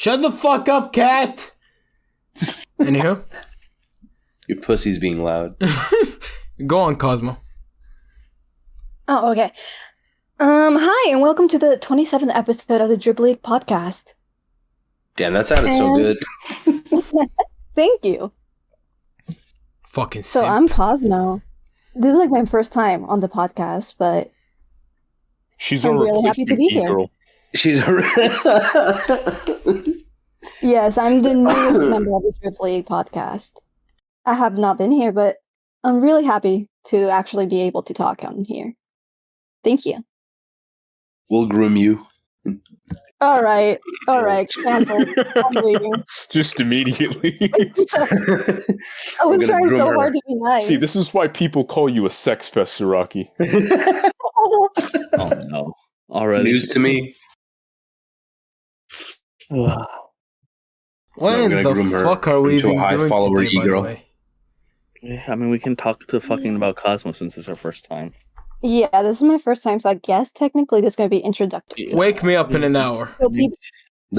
Shut the fuck up, cat! Anywho? Your pussy's being loud. Go on, Cosmo. Oh, okay. Hi, and welcome to the 27th episode of the Drip League podcast. Damn, that sounded so good. Thank you. Fucking So simp. I'm Cosmo. This is like my first time on the podcast, but She's I'm a really happy to be here. girl. She's a... yes, I'm the newest member of the Drip League podcast. I have not been here, but I'm really happy to actually be able to talk on here. Thank you. We'll groom you. All right, cancel. I'm leaving. Just immediately. I was trying so hard to be nice. See, this is why people call you a sex pest, Siraki. Oh no. Already. News to me. When we're gonna groom the her fuck are we into a even high doing follower today, by the e-girl. way? Yeah, I mean, we can talk to fucking about Cosmo since it's our first time. Yeah, this is my first time, so I guess technically this is going to be introductory. Yeah. Wake me up in an hour. So, The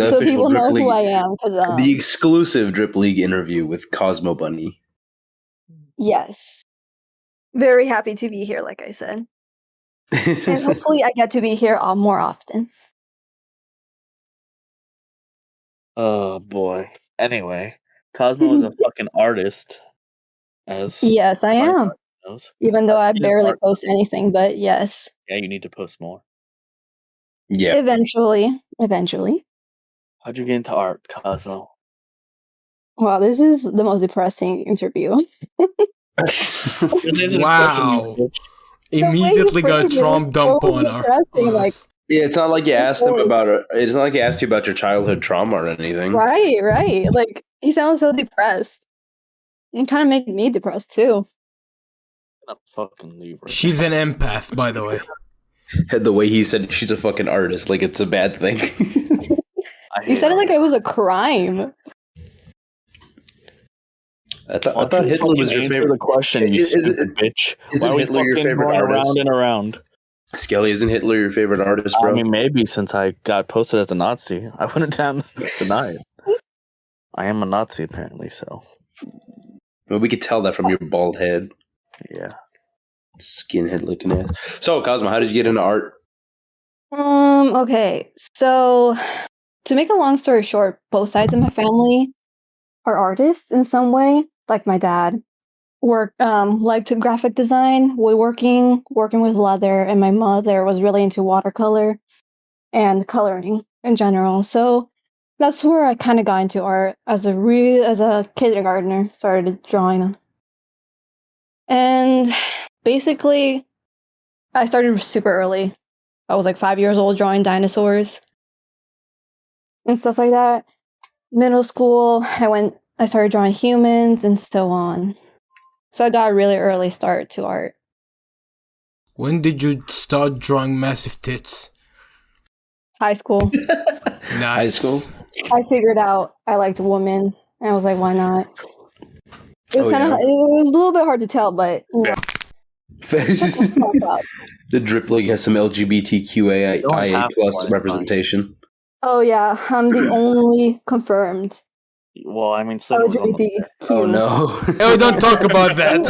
so official people Drip know League. who I am. Cause, The exclusive Drip League interview with Cosmo Bunny. yes. Very happy to be here, like I said. And hopefully I get to be here more often. Oh boy. Anyway, Cosmo is a fucking artist. As Yes, I am. knows. Even though I He's an barely artist. post anything, but yes. Yeah, you need to post more. Yeah. Eventually. How'd you get into art, Cosmo? Wow, this is the most depressing interview. Wow. Immediately got Trump dump on her. Like, Yeah, it's not like you asked him about it. It's not like you asked you about your childhood trauma or anything. right. Like, he sounds so depressed. It kind of made me depressed, too. I'm gonna fucking leave right She's an empath, by the way. The way he said she's a fucking artist, like it's a bad thing. I You hate said it art. like it was a crime. I Why thought don't you Hitler was fucking your answer favorite. the question, you Is it- stupid bitch. isn't Why are we Hitler your fucking favorite going artist? around and around? Skelly, isn't Hitler your favorite artist, bro? I mean, maybe since I got posted as a Nazi, I wouldn't deny it. I am a Nazi, apparently, so Well, we could tell that from your bald head, yeah. skinhead looking ass. So, Cosmo, how did you get into art? Okay. So, to make a long story short, both sides of my family are artists in some way. Like my dad liked graphic design, woodworking, working with leather, and my mother was really into watercolor and coloring in general. So that's where I kind of got into art as a kindergartner, started drawing. And basically, I started super early. I was like 5 years old drawing dinosaurs and stuff like that. Middle school, I started drawing humans and so on. So I got a really early start to art. When did you start drawing massive tits? High school. Nice. High school? I figured out I liked women, and I was like, why not? It was Oh, kind of yeah. it was a little bit hard to tell, but you know, The Drip League has some LGBTQIA don't have plus one, it's representation. oh yeah, I'm the only confirmed Well, I mean, Slim was on the LGBTQ. Oh no! Oh, don't talk about that.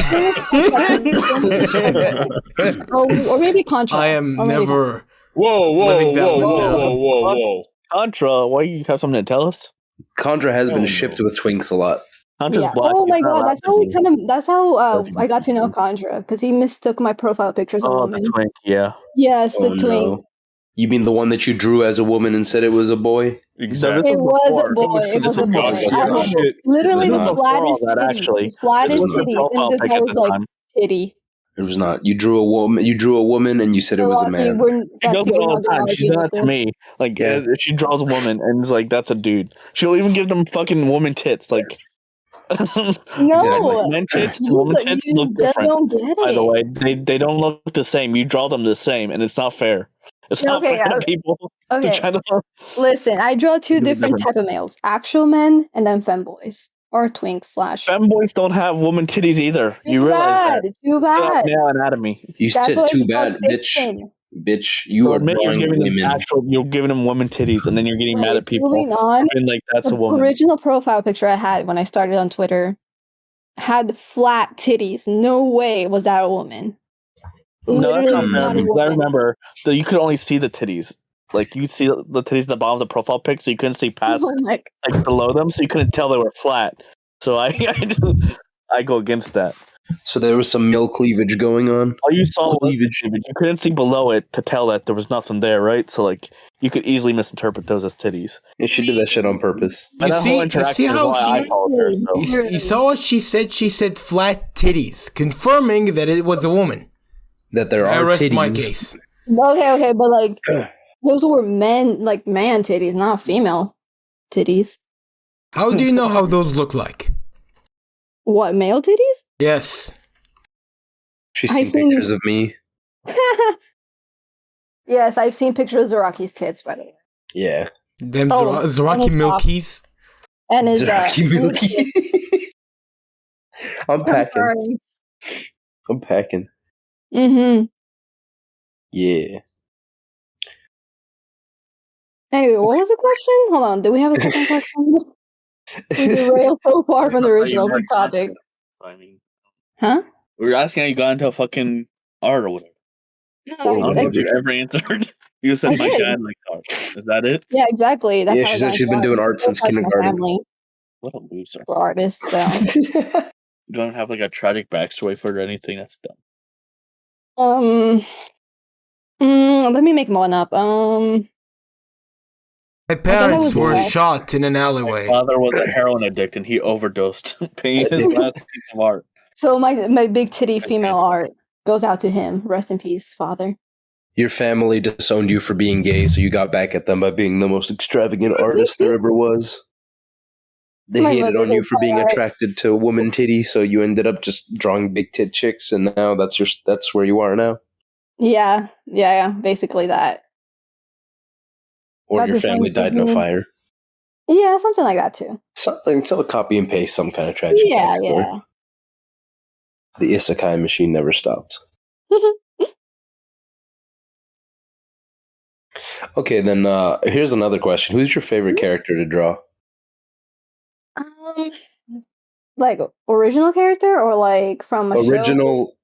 or maybe Contra. I am Or maybe never... Whoa, Living that one down. whoa. Contra. Why you have something to tell us? Condra has Oh, been no. shipped with Twinks a lot. Contra's Yeah. black. Oh my he's not god, allowed that's to how be- that's how I got to know Contra, because he mistook my profile picture as a Oh, woman. the twink. Yeah. Yes, Oh the twink. no! You mean the one that you drew as a woman and said it was a boy? Exactly. It was a before. boy. It was a boy. God, I no. was Shit. literally It the was not. flattest Before all that, titty. actually. The flattest It was the titties, profile and this pic guy at was the like time. titty. It was not. You drew a woman. You drew a woman, and you said it was a Lucky man. She does it all the time. She's done that to me. Like, Yeah. she draws a woman and is like, that's a dude. She'll even give them fucking woman tits. Like, No, men tits, you woman just, tits you look just different. don't get it. By the way, they don't look the same. You draw them the same, and it's not fair. It's not Okay, fair to okay. people to Okay, try to. listen, I draw two Do it different different. type of males: actual men and then femboys or twinks slash. Femboys don't have woman titties either. Too You realize bad. that? Too They have bad. male anatomy. You That's said why too it's called bad, bitch. fiction. Bitch, you So are admit drawing women. you're giving them woman titties, and then you're getting mad at people. Moving on. And like that's The a woman. original profile picture I had when I started on Twitter had flat titties. No way was that a woman. No, that's not Literally fair. not a Because I woman. remember that you could only see the titties. Like you see the titties at the bottom of the profile pic, so you couldn't see past Oh my like below them, so you couldn't tell they were flat. So I go against that. So there was some male cleavage going on. All you saw was the Cleavage. cleavage. You couldn't see below it to tell that there was nothing there, right? So like you could easily misinterpret those as titties. And she did that shit on purpose. And that whole interaction is why I followed her. So. You saw what she said? She said flat titties, confirming that it was a woman. That there I are rest titties. my case. Okay, but like those were man titties, not female titties. How do you know how those look like? What, male titties? Yes. She's I seen think- pictures of me. Yes, I've seen pictures of Zaraki's tits, by the way. Yeah. Them Oh, Zaraki and his top. Milkies. And his Jackie Milky. I'm packing. I'm packing. Mm-hmm. Yeah. Anyway, what was the question? Hold on, do we have a second question? We derailed so far from the original topic. I mean, Huh? we were asking how you got into fucking art or whatever. I don't know if you ever answered. You said I my did. dad likes art. Is that it? Yeah, exactly. That's Yeah, how she I said got she's been into doing art. art since That's my kindergarten. family What a loser. for artists, so. You don't have like a tragic backstory for it or anything. That's dumb. Let me make one up. My that parents was were bad. shot in an My alleyway. father was a heroin addict and he overdosed paying his last piece of art. So my big titty female art goes out to him. Rest in peace, father. Your family disowned you for being gay, so you got back at them by being the most extravagant artist there ever was. They My hated mother on you hates for my being art. attracted to woman titty, so you ended up just drawing big tit chicks, and now that's where you are now. Yeah, basically that. Or Got your the family same died in a thing. fire. Yeah, something like that too. Something, so copy and paste some kind of tragic Yeah, backstory. yeah. The isekai machine never stops. Okay, then here's another question. Who's your favorite character to draw? Like original character or like from a show?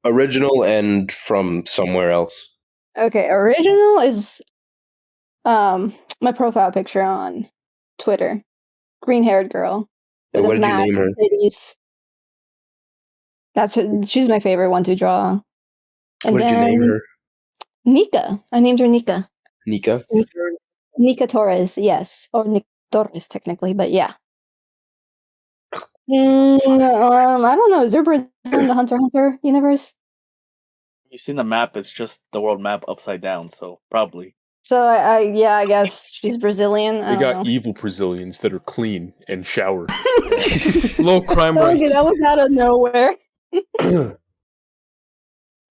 Original and from somewhere else. Okay, original is my profile picture on Twitter. Green-haired girl. And with what a did you mask, name her? titties. She's my favorite one to draw. And What did you then name her? Nika. I named her Nika. Nika? Nika Torres, yes. Or Nick Torres, technically, but yeah. I don't know. Is there Brazil in the Hunter x Hunter universe? You've seen the map, it's just the world map upside down, so probably. So, I guess she's Brazilian. I We don't got know. evil Brazilians that are clean and shower. Low crime Okay, rates. that was out of nowhere.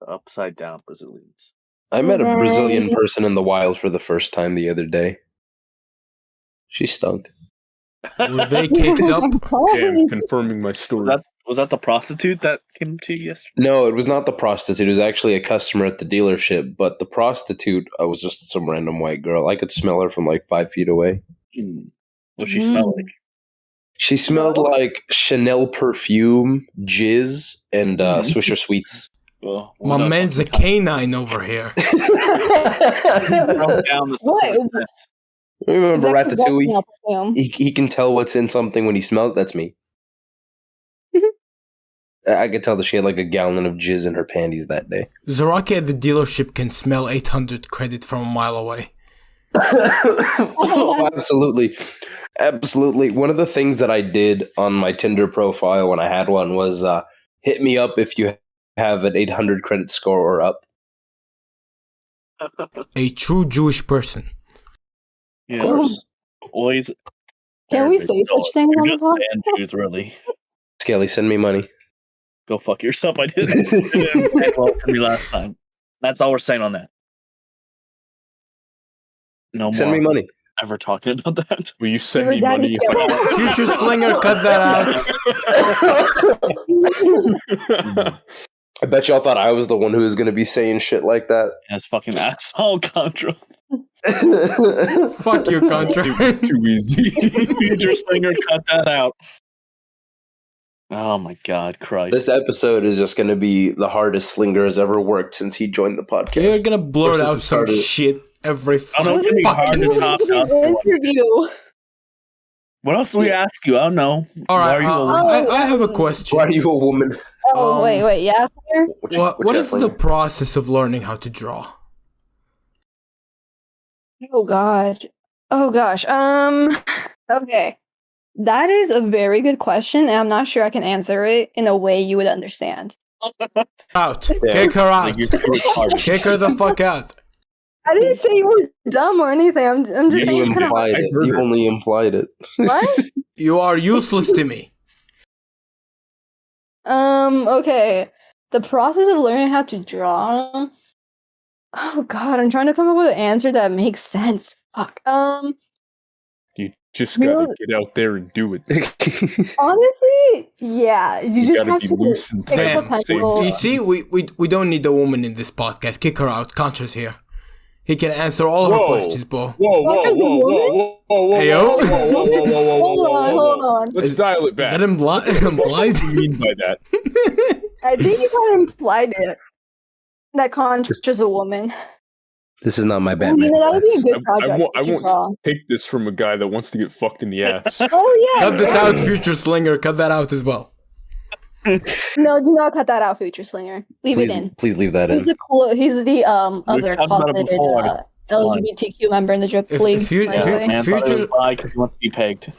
Upside down Brazilians. I met a Then- Brazilian person in the wild for the first time the other day. She stunk. Were they caked up? Damn, confirming my story. Was that the prostitute that came to you yesterday? No, it was not the prostitute. It was actually a customer at the dealership. But the prostitute was just some random white girl. I could smell her from like 5 feet away. What she smell like? She smelled like Chanel perfume, jizz, and Swisher Sweets. Well, My man's a canine over here. Broke down the What? specific sense. Remember Exactly, that's Ratatouille? Chanel perfume. He can tell what's in something when he smells it. That's me. I could tell that she had like a gallon of jizz in her panties that day. Zaraki at the dealership can smell 800 credit from a mile away. Oh, absolutely. Absolutely. One of the things that I did on my Tinder profile when I had one was hit me up if you have an 800 credit score or up. A true Jewish person. You Of know, course. always. Can we say such things You're on just the pod? fan Jews, really. Skelly, send me money. Go fuck yourself. I didn't end well for me last time. That's all we're saying on that. No Send more me money. ever talking about that. Will you send Your me daddy money if I Future slinger, cut that out. want? I bet y'all thought I was the one who was going to be saying shit like that. That's fucking asshole, Contra. Fuck you, Contra. It was too easy. Future Slinger, cut that out. Oh my God, Christ. This episode is just going to be the hardest Slinger has ever worked since he joined the podcast. You're gonna blurt out some started- shit every I don't know, it's gonna be hard fucking. to top This is an that. interview. What else do we ask you? I don't know. All Why right, are you a I have a question. Why are you a woman? Oh, wait, yeah, Slinger? What is the process of learning how to draw? Oh gosh. Okay. That is a very good question, and I'm not sure I can answer it in a way you would understand. Out. Yeah. Kick her out. Like, you're too retarded. Kick her the fuck out. I didn't say you were dumb or anything. I'm just You saying kind of implied I it. heard You her. only implied it. what? You are useless to me. Okay. The process of learning how to draw. Oh god, I'm trying to come up with an answer that makes sense. Fuck. You just gotta Really? get out there and do it. Honestly, yeah. You just gotta have be to loose and pick Damn. up a pencil. You see, we don't need a woman in this podcast. Kick her out. Contra's here. He can answer all her Whoa. questions, bro. Whoa, What is the woman? Hey, yo. Hold on. Let's dial it Is back. that implied? What do you mean by that? I think you kind of implied it. That Contra's just a woman. This is not my I Batman. mean, that would be a good I project. won't to draw. take this from a guy that wants to get fucked in the ass. Oh yeah. Cut this out, future slinger. Cut that out as well. No, do not cut that out, Future Slinger. Leave it in. Please leave that in. He's the other talked about it closeted before. LGBTQ member in the Drip League. Fu- by the fu- way. Man, thought it Future- was bi 'cause he wants to be pegged.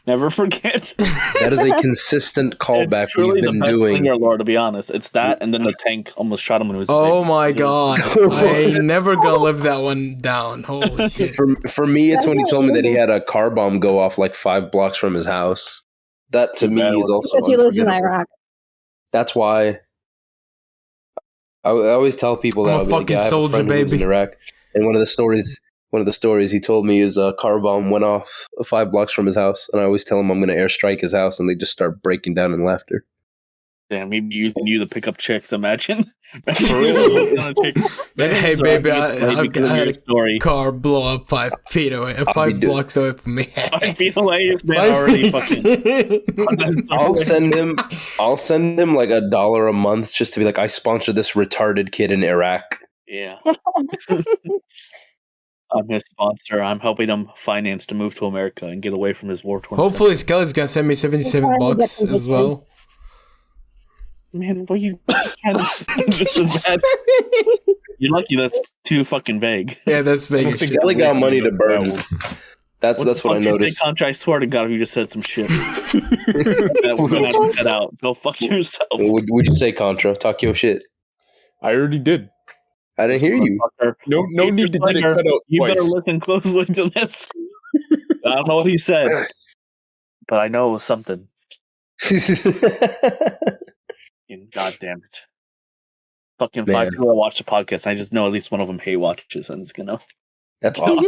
Never forget. That is a consistent callback It's truly we've the been best doing. Slinger lore, to be honest. It's that, and then the tank almost shot him when he was Oh big. my god. I ain't never gonna live that one down. Holy shit. For me, it's That's when he not told me that he illegal. had a car bomb go off like 5 blocks from his house. That to me bad. is also Because he lives in unforgettable. Iraq. That's why I always tell people that I'm a I'll be like, fucking yeah, I have soldier, a friend who lives in baby. Iraq, and one of the stories he told me is a car bomb went off 5 blocks from his house, and I always tell him I'm going to airstrike his house, and they just start breaking down in laughter. Damn, he'd be using you to pick up chicks, imagine. Hey, baby, I had a story. car blow up 5 feet away, be 5 doing- blocks away from me. 5 feet away, this man 5 already feet. fucking. I'll send him like $1 a month just to be like, I sponsor this retarded kid in Iraq. Yeah. I'm his sponsor. I'm helping him finance to move to America and get away from his war-torn. Hopefully, Skelly's gonna send me 77 Trying to get bucks some as well. Man, well, you kind of just as bad. You're lucky that's too fucking vague. Yeah, that's Vegas shit. Skelly got money to burn. That's the what I fuck you say, noticed. Contra? I swear to God, if you just said some shit, we're gonna have to cut out. Go fuck yourself. Would you say Contra? Talk your shit. I already did. I didn't hear you. Motherfucker. No Future need to get it Slinger, cut out You better twice. listen closely to this. I don't know what he said, but I know it was something. And God damn it. Fucking Man. 5 people that watch the podcast. I just know at least one of them hate watches, and it's gonna. That's awesome.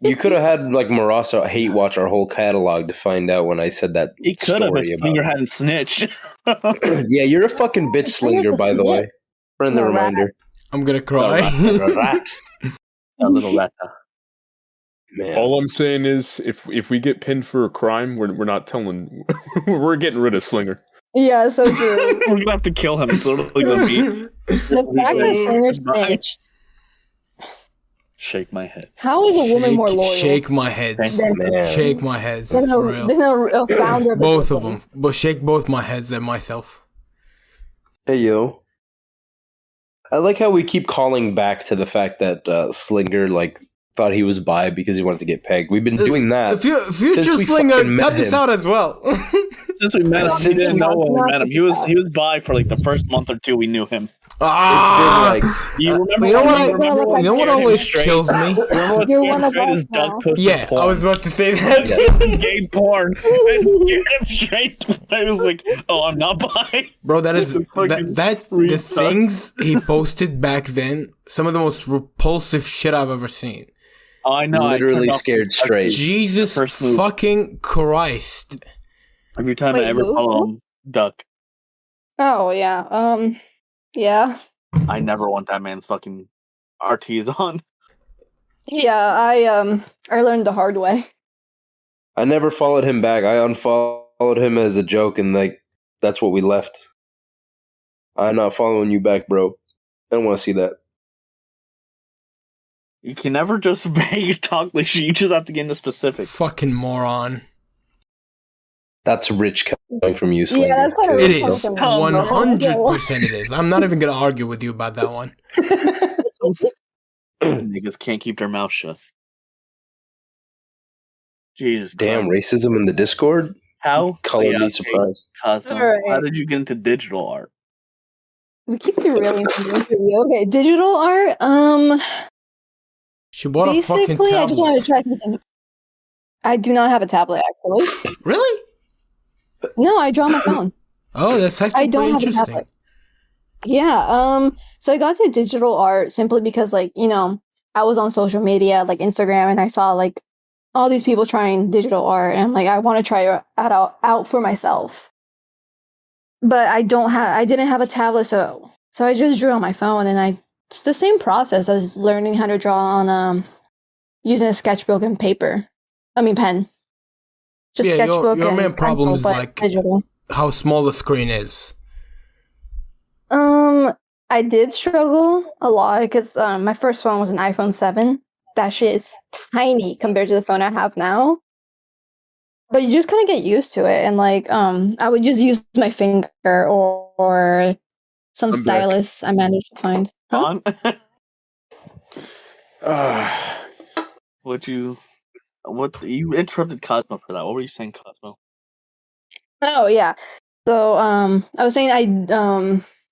You could have had like Marasa hate watch our whole catalog to find out when I said that He could have story if about. Slinger hadn't snitched. Yeah, you're a fucking bitch slinger, by the way. Friend the No, rat. reminder. I'm gonna cry. A rat. A little rat. Man. All I'm saying is, if we get pinned for a crime, we're not telling. We're getting rid of Slinger. Yeah, so true. We're gonna have to kill him. It's literally gonna be The fact that Slinger Goodbye. snitched. shake my head. How is a woman more loyal? Shake my heads. Thank Man. Shake my heads. than For real. a founder of the Both of company? them. But shake both my heads at myself. Hey, yo. I like how we keep calling back to the fact that Slinger like thought he was bi because he wanted to get pegged. We've been doing that. Future since we Slinger, fucking met cut this him. out as well. Since we met him, Since we didn't we- know when we Not met him. He was bi for like the first month or two we knew him. Ah, It's been like You remember? you know what? you remember I- You know what scared him always straight? kills me? Remember what You're scared one him of straight us is duck now. pussy Yeah, porn. I was about to say that. Gay porn. And scared him straight. I was like, oh, I'm not bi. Bro, that is Fucking the retard. things he posted back then. Some of the most repulsive shit I've ever seen. Oh, I know. literally I turned off scared straight. Jesus First move. fucking Christ! every time I Wait, ever who? follow him, duck. Oh yeah. Yeah. I never want that man's fucking RTs on. Yeah. I learned the hard way. I never followed him back. I unfollowed him as a joke, and like that's what we left. I'm not following you back, bro. I don't want to see that. You can never just talk like shit. You just have to get into specifics. Fucking moron. That's rich coming from you, Slinger. Yeah, that's kind of It rich is. coming from me, bro. 100% it is. I'm not even going to argue with you about that one. Niggas can't keep their mouth shut. Jesus Damn, Christ. racism in the Discord? How? Color me surprised. Cosmo, Alright. how did you get into digital art? We keep derailing from the interview. Okay, digital art. She bought a fucking Basically, tablet. I just wanted to try something. I do not have a tablet, actually. Really? No, I draw on my phone. Oh, that's actually I don't pretty have a interesting. tablet. Yeah. So I got to digital art simply because, like, I was on social media, like Instagram, and I saw like all these people trying digital art, and I'm like, I want to try it out for myself. But I didn't have a tablet, so I just drew on my phone, and it's the same process as learning how to draw on using a sketchbook and paper. I mean pen. Just Yeah, sketchbook your and main problem pencil, is but like digital. how small the screen is. I did struggle a lot because my first phone was an iPhone 7. That shit is tiny compared to the phone I have now. But you just kind of get used to it, and like I would just use my finger or some I'm back. stylus I managed to find. Huh? What you interrupted Cosmo for that. What were you saying, Cosmo? Oh yeah. So I was saying I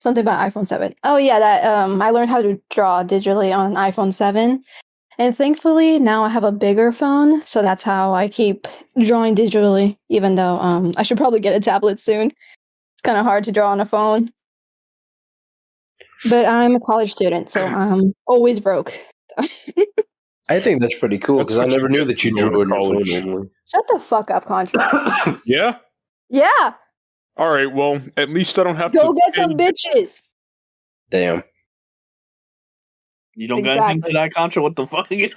something about iPhone 7. Oh yeah, that I learned how to draw digitally on iPhone 7. And thankfully now I have a bigger phone, so that's how I keep drawing digitally, even though I should probably get a tablet soon. It's kind of hard to draw on a phone. But I'm a college student, so I'm always broke. I think that's pretty cool That's because I what you never knew get that for you going drew to on your phone college. normally. Shut the fuck up, Contra. Yeah? Yeah, All right, well, at least I don't have go to get pay. some bitches. Damn. You don't got anything for that, Contra? What the fuck? Damn,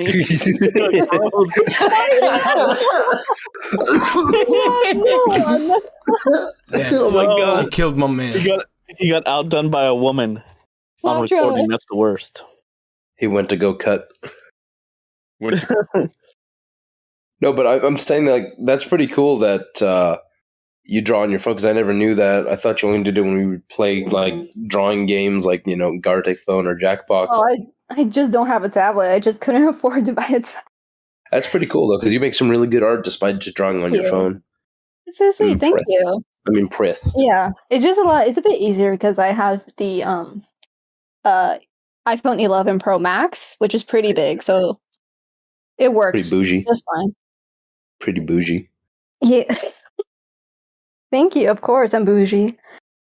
Oh my No. god. she killed my man. He got outdone by a woman on Contra. recording. That's the worst. He went to go cut. Went to- No, but I'm saying that, like that's pretty cool that you draw on your phone because I never knew that. I thought you only did it when we would play like drawing games, like Gartic Phone or Jackbox. Oh, I just don't have a tablet. I just couldn't afford to buy a tablet. That's pretty cool though because you make some really good art despite just drawing on your Yeah. phone. It's so sweet. Thank impressed. you. I'm impressed. Yeah, it's just it's a bit easier because I have the iPhone 11 Pro Max, which is pretty big, so it works Pretty bougie. just fine. Pretty bougie. Yeah. Thank you. Of course, I'm bougie.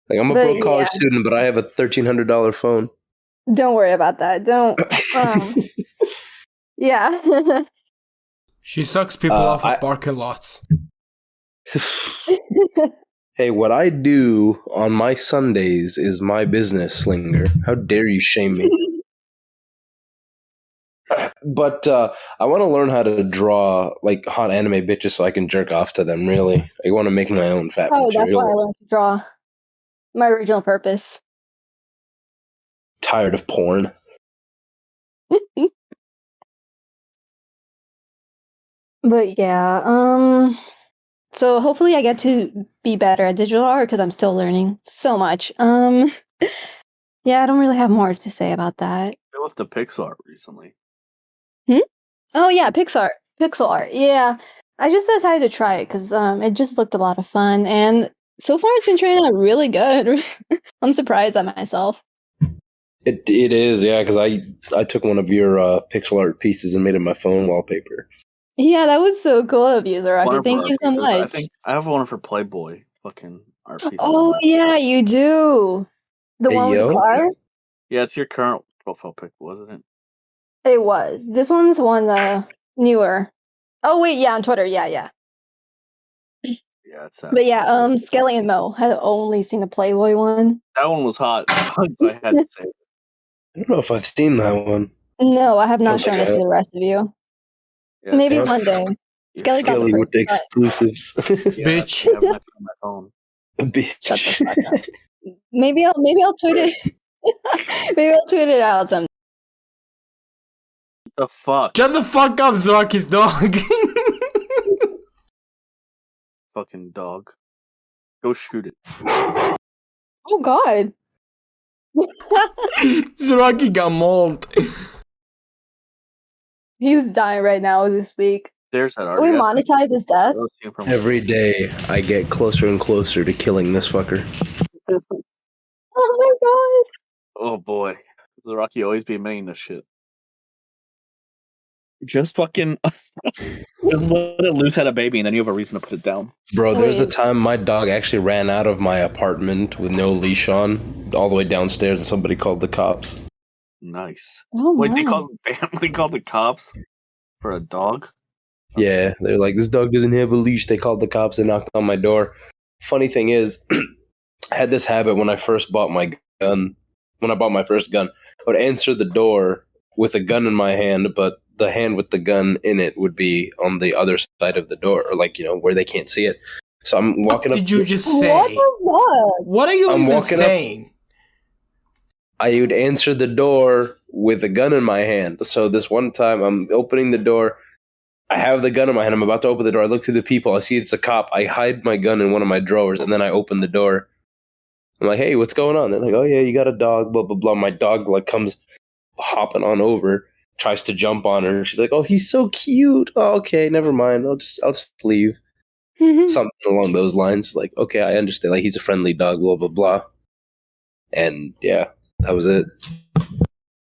Like I'm a But broke college student, but I have a $1,300 phone. Don't worry about that. Don't. Yeah. She sucks people off at parking lots. Hey, what I do on my Sundays is my business, Slinger. How dare you shame me? But I want to learn how to draw like hot anime bitches so I can jerk off to them. Really, I want to make my own fat Oh, material. that's why I learned to draw. My original purpose. Tired of porn. But yeah, so hopefully I get to be better at digital art because I'm still learning so much. Yeah, I don't really have more to say about that. I with the pixel art recently. Oh yeah, pixel art. Yeah, I just decided to try it because it just looked a lot of fun, and so far it's been turning out really good. I'm surprised at myself. It is, yeah, because I took one of your pixel art pieces and made it my phone wallpaper. Yeah, that was so cool of you, One Zaraki. of Thank our you so pieces. I much. think I have one for Playboy. Fucking art piece. Oh yeah, you do. The Hey, one with yo. the car? Yeah, it's your current profile pic, wasn't it? It was. This one's one newer. Oh wait, yeah, on Twitter. Yeah. Yeah, it's that. But yeah, Skelly and Mo had only seen the Playboy one. That one was hot. So I had to say. I don't know if I've seen that one. No, I have not Don't shown think it I to the rest of you. Yeah, Maybe damn. one day. Skelly got the Skelly with the first, exclusives. yeah, Bitch. I have my phone. Bitch. Shut the fuck up. Maybe I'll tweet it. Maybe I'll tweet it out someday. The fuck, Shut the fuck up, Zaraki's dog. fucking dog. Go shoot it. Oh God. Zaraki got mauled. He's dying right now as we speak. There's that Can we already. monetize his death? Every day I get closer and closer to killing this fucker. Oh my God. Oh boy, Zaraki always be admitting this shit. Just fucking, just let it loose, had a baby, and then you have a reason to put it down. Bro, there's a Wait. time my dog actually ran out of my apartment with no leash on, all the way downstairs, and somebody called the cops. Nice. Oh Wait, my. they called the cops for a dog? Yeah, they're like, this dog doesn't have a leash. They called the cops and knocked on my door. Funny thing is, I had this habit when I first bought my gun. When I bought my first gun, I would answer the door with a gun in my hand, but the hand with the gun in it would be on the other side of the door, or like, where they can't see it. So I'm walking What up. did you just say? What the fuck? What are you I'm even walking up- saying? I would answer the door with a gun in my hand. So this one time, I'm opening the door. I have the gun in my hand. I'm about to open the door. I look through the people. I see it's a cop. I hide my gun in one of my drawers, and then I open the door. I'm like, hey, what's going on? They're like, oh, yeah, you got a dog, blah, blah, blah. My dog comes hopping on over, tries to jump on her. She's like, oh, he's so cute. Oh, okay, never mind. I'll just leave. Something along those lines. Like, okay, I understand. Like, he's a friendly dog, blah, blah, blah. And, yeah, that was it.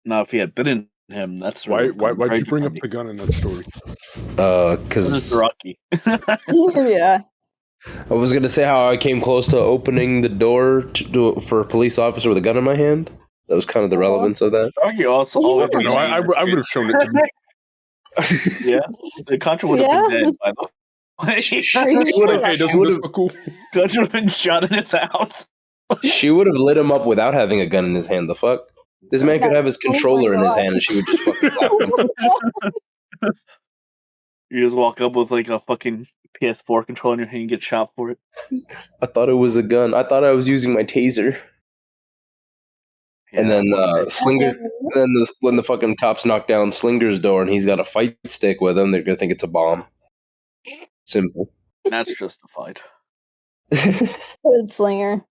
Now, if he had bitten him, that's Why'd you bring up the gun in that story? Because Zaraki. Yeah. I was going to say how I came close to opening the door for a police officer with a gun in my hand. That was kind of the relevance of that. Zaraki also You always. never No, I would have shown it to you. Yeah, the Contra would have been dead by the way. Are you She sure? would've- Okay, she doesn't this would've- look cool? Contra would have been shot in his house. She would have lit him up without having a gun in his hand. The fuck? This man could have his controller in his hand, and she would just fucking slap him. You just walk up with like a fucking PS4 controller in your hand and get shot for it. I thought it was a gun. I thought I was using my taser. And then Slinger. Then when the fucking cops knock down Slinger's door and he's got a fight stick with him, they're gonna think it's a bomb. Simple. that's justified. Good slinger.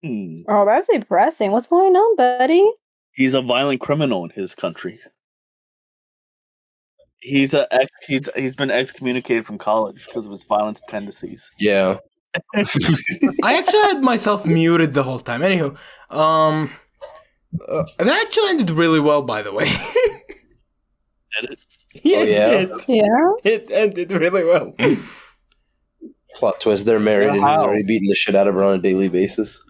Hmm. Oh, that's depressing. What's going on, buddy? He's a violent criminal in his country. He's been excommunicated from college because of his violent tendencies. Yeah. I actually had myself muted the whole time. Anywho, that actually ended really well, by the way. Did it? Yeah, Oh, yeah? it did. Yeah. It ended really well. Plot twist: they're married, and he's How? already beating the shit out of her on a daily basis.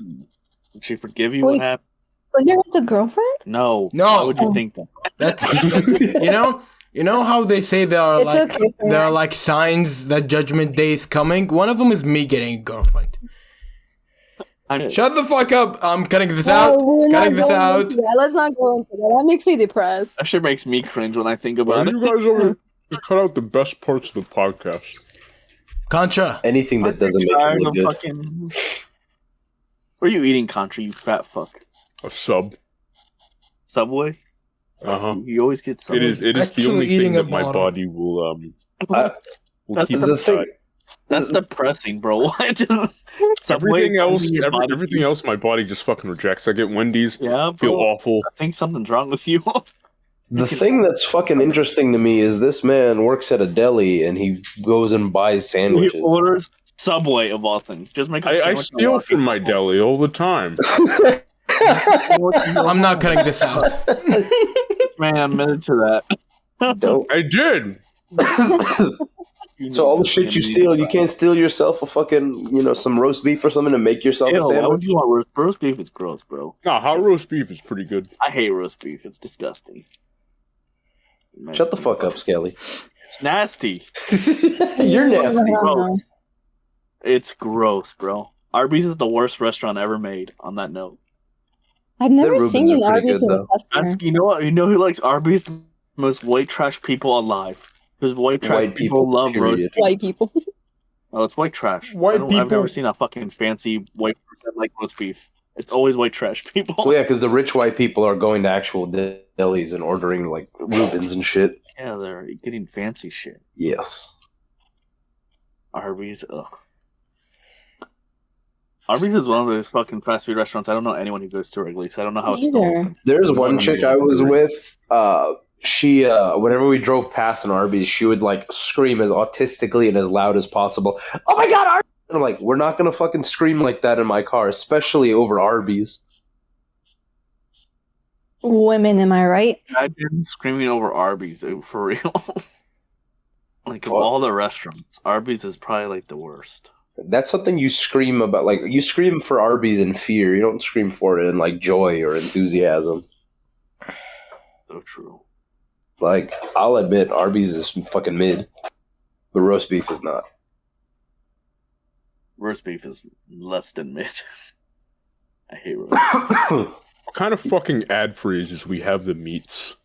Did she forgive you? Wait. What happened? Slinger has a girlfriend? No. No. Why would you think that? That's you know how they say there are It's like okay, Slinger. there are like signs that Judgment Day is coming. One of them is me getting a girlfriend. Shut the fuck up! I'm cutting this out. we're not Cutting this going out. into that. Let's not go into that. That makes me depressed. That shit makes me cringe when I think Why about are it. you guys over? Just cut out the best parts of the podcast. Contra. Anything that doesn't make Tired you of look good. fucking... What are you eating, Contra, you fat fuck? A sub. Subway? Uh huh. You always get Subway. It is the Actually only eating thing a that my bottle. body will That's keep the inside. thing. That's depressing, bro. What? Subway Everything else, your body everything eats. else, my body just fucking rejects. I get Wendy's, Yeah, feel bro. awful. I think something's wrong with you. The thing that's fucking interesting to me is this man works at a deli and he goes and buys He sandwiches. orders Subway of all things. Just make a I sandwich and steal walk from in. my deli all the time. I'm not cutting this out. This man admitted to that. Don't. I did. So all the shit you steal, you can't steal yourself a fucking, some roast beef or something to make yourself Ew, a why would sandwich? you want roast beef? Is gross, bro. Nah, hot roast beef is pretty good. I hate roast beef. It's disgusting. Shut the fuck up, Skelly. It's It's nasty. You're nasty. Gross. It's gross, bro. Arby's is the worst restaurant ever made. On that note, I've never Rubens seen are an pretty Arby's good, with a though. customer. you know what? You know who likes Arby's? The most white trash people alive. Because white trash White people, love roast. period. White people. Oh, it's white trash. White I've people- never seen a fucking fancy white person like roast beef. It's always white trash people. Well, yeah, because the rich white people are going to actual delis and ordering like Rubens and shit. Yeah, they're getting fancy shit. Yes. Arby's, ugh. Arby's is one of those fucking fast food restaurants. I don't know anyone who goes to regularly, so I don't know how it's still Either. open. There's I'm one not chick gonna I go was to it. with. She, whenever we drove past an Arby's, she would like scream as autistically and as loud as possible. Oh my god, Arby's! And I'm like, we're not gonna fucking scream like that in my car, especially over Arby's. Women, am I right? I've been screaming over Arby's, for real. Like, of What? all the restaurants, Arby's is probably like the worst. That's something you scream about. Like, you scream for Arby's in fear. You don't scream for it in like joy or enthusiasm. So true. Like, I'll admit, Arby's is fucking mid, but roast beef is not. Roast beef is less than mid. I hate roast beef. What kind of fucking ad phrases we have the meats?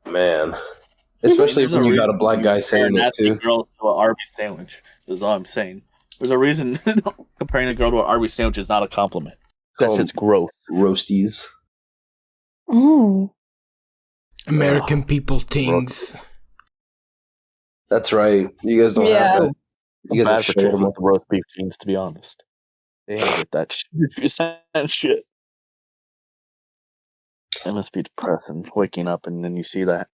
Man. Especially There's when you got a reason black guy saying it nasty too. girls to an Arby's sandwich. Is all I'm saying. There's a reason comparing a girl to an Arby's sandwich is not a compliment. That's just gross. Roasties. Oh. American people things. That's right. You guys don't Yeah. have it. You guys Bad are for chicks showing with the roast beef jeans, to be honest. They ain't get that shit. It must be depressing waking up and then you see that.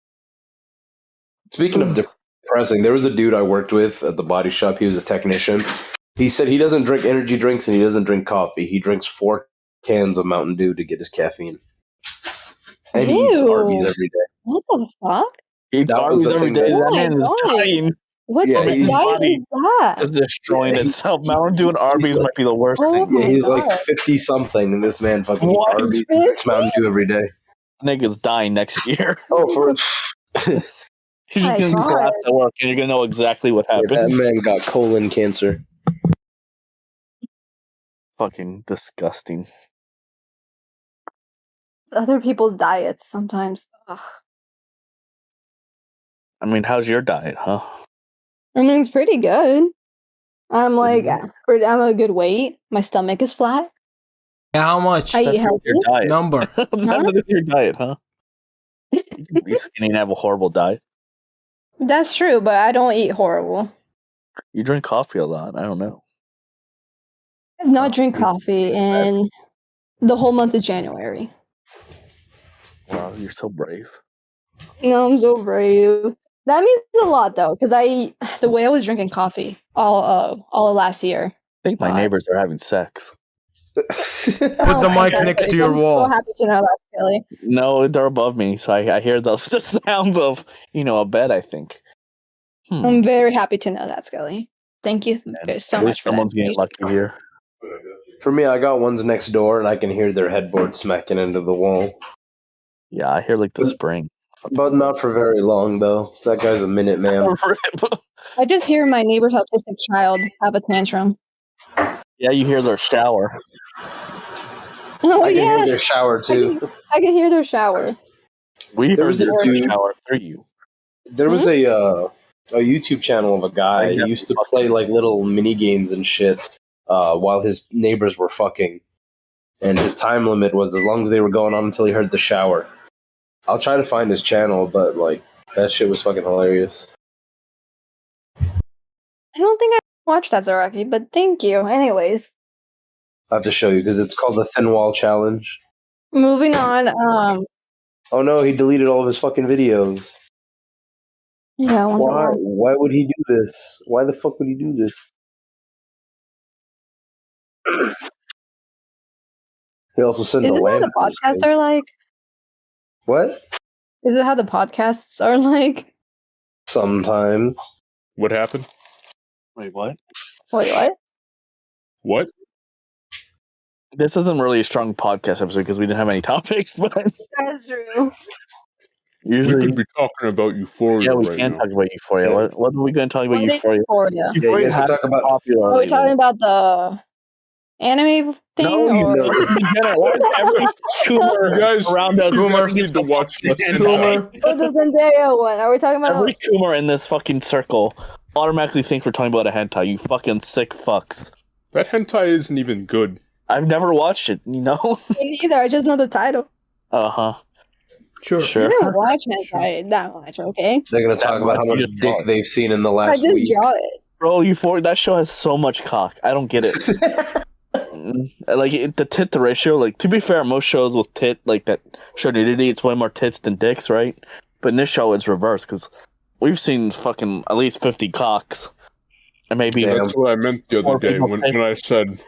Speaking of depressing, there was a dude I worked with at the body shop. He was a technician. He said he doesn't drink energy drinks and he doesn't drink coffee. He drinks 4 cans of Mountain Dew to get his caffeine. And he eats Ew. Arby's every day. What the fuck? He eats That was Arby's the every thing day. that- That man is Oh my God. dying. What Yeah, type of he's- diet is that? Is destroying Yeah, he- itself. Mountain Dew and Arby's like- might be the worst Oh thing. my Yeah, he's God. like 50 something, and this man fucking eats What? Arby's and drinks Mountain Dew every day. Nigga's dying next year. Oh, for You're My just gonna God. collapse at work and you're gonna know exactly what that happened. man got colon cancer. Fucking disgusting. Other people's diets sometimes. Ugh. I mean, how's your diet, huh? I mean, it's pretty good. I'm like, Mhm. I'm a good weight. My stomach is flat. Yeah, how much? I eat That's healthy. your diet. Number. That's your diet, huh? You can be skinny and have a horrible diet. That's true, but I don't eat horrible. You drink coffee a lot. I don't know. I did not Oh, drink you- coffee in the whole month of January. Wow, you're so brave. No, I'm so brave. That means a lot though, because the way I was drinking coffee all of last year. I think my God. neighbors are having sex. Put the mic next to your I'm wall. so happy to know that, Kelly. No, they're above me, so I hear the sounds of, a bed, I think. I'm very happy to know that, Scully. Thank you so At least much for that. someone's getting lucky here. For me, I got ones next door, and I can hear their headboard smacking into the wall. Yeah, I hear like the spring. But not for very long, though. That guy's a minute man. I just hear my neighbor's autistic child have a tantrum. Yeah, you hear their shower. Oh I can yeah, hear their shower, too. I can hear their shower. We There heard was a their dude- shower through you. There was a YouTube channel of a guy Yeah. who used to play like little mini games and shit while his neighbors were fucking, and his time limit was as long as they were going on until he heard the shower. I'll try to find his channel, but like that shit was fucking hilarious. I don't think I watched that, Zaraki, but thank you. Anyways, I have to show you because it's called the Thin Wall Challenge. moving on. Oh no, he deleted all of his fucking videos. Yeah, I wonder Why? why. Why would he do this? Why the fuck would he do this? He also sent Is a this how lamp. the podcasts are like? What? Is it how the podcasts are like? Sometimes. What happened? Wait, what? Wait, what? What? This isn't really a strong podcast episode because we didn't have any topics, but That's true. We Usually, could be talking about Euphoria yeah, we right can now. talk about Euphoria. Yeah. What are we going to talk about What is Euphoria? Euphoria? Yeah, you guys can has talk about. popular. Are we talking about the anime thing? No, you or? know. In general, why is every Coomer You guys, around us you guys Coomer. need to watch less hentai. Coomer. Or the Zendaya one? Are we talking about? Every Coomer in this fucking circle automatically think we're talking about a hentai. You fucking sick fucks. That hentai isn't even good. I've never watched it, you know? Me neither. I just know the title. Uh-huh. Sure. I Sure. didn't watch hentai that much. Okay, They're going to talk about how much You just dick draw it. they've seen in the I last just week. draw it. Bro, Euphoria, that show has so much cock. I don't get it. The tit to ratio, like, to be fair, most shows with tit, like, that show nudity, it's way more tits than dicks, right? But in this show, it's reversed, because we've seen fucking at least 50 cocks. And maybe Damn. That's what I meant the other More day people when think- I said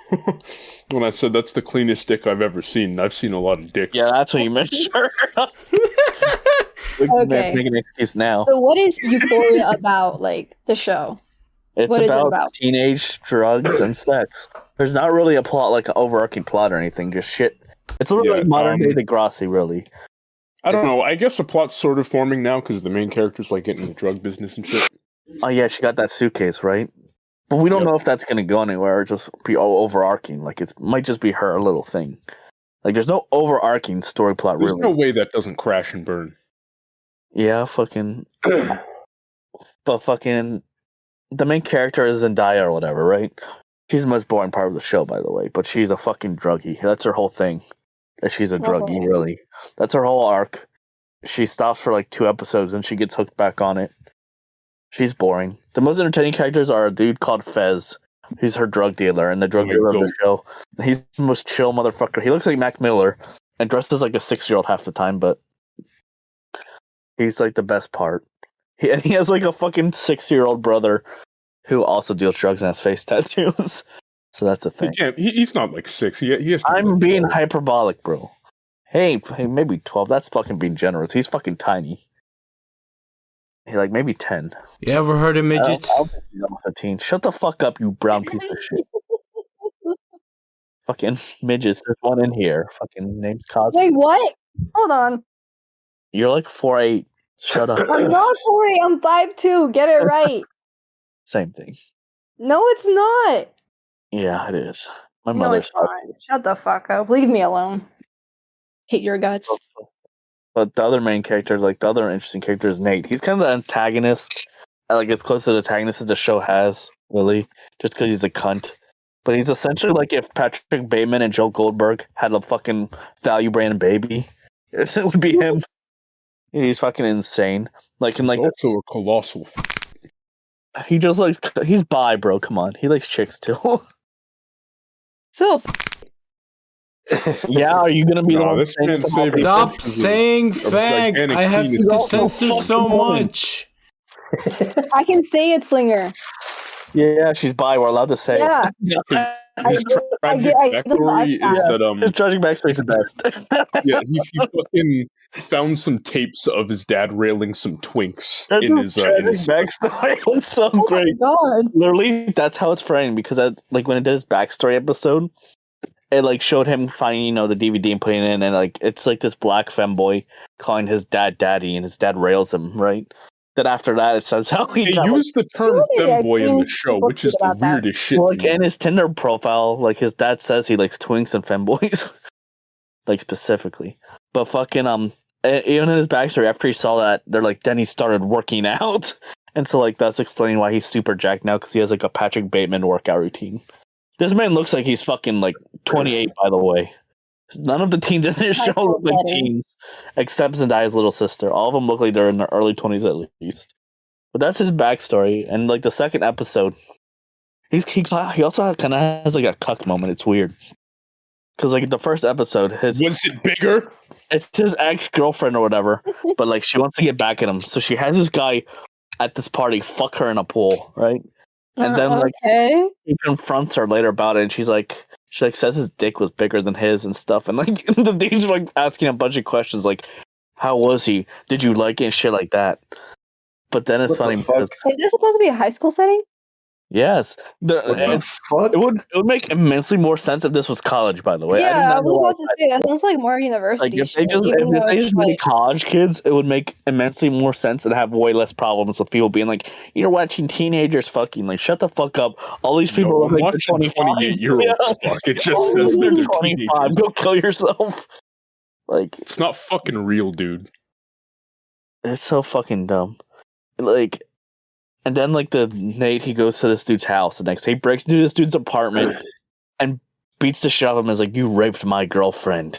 when I said that's the cleanest dick I've ever seen. I've seen a lot of dicks. yeah, that's what you meant. Sure. Okay. Make an excuse now. So, what is Euphoria about? Like the show? It's what is it about, about? teenage drugs and sex. There's not really a plot, like an overarching plot or anything. Just shit. It's a little Yeah, like modern day Degrassi, really. I don't know. I guess the plot's sort of forming now because the main character's like getting in the drug business and shit. Oh yeah, she got that suitcase, right? But we don't Yep. know if that's gonna go anywhere or just be overarching. Like it might just be her little thing. Like there's no overarching story plot, There's really. no way that doesn't crash and burn. Yeah, fucking. But fucking, the main character is Zendaya or whatever, right? She's the most boring part of the show, by the way. But she's a fucking druggie. That's her whole thing. That she's a druggie, really. That's her whole arc. She stops for like 2 episodes and she gets hooked back on it. She's boring. The most entertaining characters are a dude called Fez. He's her drug dealer and the drug Oh my dealer of the God. show. He's the most chill motherfucker. He looks like Mac Miller and dresses like a 6-year-old half the time, but he's like the best part. And he has like a fucking 6-year-old brother who also deals drugs and has face tattoos. So that's a He thing. can't. He's not like 6. He has to be I'm like being 12. hyperbolic, bro. Hey, maybe 12. That's fucking being generous. He's fucking tiny. He's like maybe 10. You ever heard of midgets? I don't think he's almost a teen. Shut the fuck up, you brown piece of shit. Fucking midgets. There's one in here. Fucking name's Cosmo. Wait, what? Hold on. You're like 4'8". Shut up. I'm not 40. I'm 5'2". Get it right. Same thing. No, it's not. Yeah, it is. My No, mother's it's not. Shut the fuck up. Leave me alone. Hit your guts. But the other main character, like the other interesting character, is Nate. He's kind of the antagonist. Like as close to the antagonist as the show has, really, just because he's a cunt. But he's essentially like if Patrick Bateman and Joe Goldberg had a fucking value brand baby, it would be him. He's fucking insane. Like and He's like also a colossal. he just likes he's bi, bro. Come on, he likes chicks too. So, Yeah, are you gonna be the No, one this saying man's something saving about Stop pictures of- saying of fag. gigantic I have penis. to Also censor fucking so woman. much. I can say it, Slinger. Yeah, she's bi. We're allowed to say Yeah. His I tragic get the backstory is lifestyle. that His tragic backstory is the best. yeah, he fucking found some tapes of his dad railing some twinks in his backstory. It's so Oh great. my god. Literally, that's how it's framed because like when it did his backstory episode, it like showed him finding the DVD and putting it in, and like it's like this black femboy calling his dad daddy, and his dad rails him, right? Then after that, it says how he They got use the term Really, I've femboy in seen the show, people which is tweet the about that. weirdest shit. like to me. in his Tinder profile, like his dad says he likes twinks and femboys, like specifically. But fucking even in his backstory, after he saw that, they're like, then he started working out, and so like that's explaining why he's super jacked now because he has like a Patrick Bateman workout routine. This man looks like he's fucking like 28, by the way. None of the teens in this show look like setting. teens, except Zendaya's little sister. All of them look like they're in their early 20s at least. But that's his backstory. And like the second episode, he also kind of has like a cuck moment. It's weird. Because like the first episode, Was it bigger? it's his ex-girlfriend or whatever, but like she wants to get back at him. So she has this guy at this party fuck her in a pool, right? And then like okay. he confronts her later about it, and she says his dick was bigger than his and stuff, and like the dude's like asking a bunch of questions like, "How was he? Did you like it?" and shit like that. But then it's What the funny fuck? because Is this supposed to be a high school setting? Yes. What the fuck? It would make immensely more sense if this was college, by the way. Yeah, I was about to say that sounds like more university Like if they shit, just even though it's made like, it college kids, it would make immensely more sense and have way less problems with people being like, "You're watching teenagers fucking." Like, shut the fuck up! All these people No, are I'm like watching 28-year-olds fuck. It just says that they're 25. teenagers. Go kill yourself. Like, It's not fucking real, dude. it's so fucking dumb. Like, and then like the Nate, he goes to this dude's house the next day, he breaks into this dude's apartment and beats the shit out of him. Is like, "You raped my girlfriend,"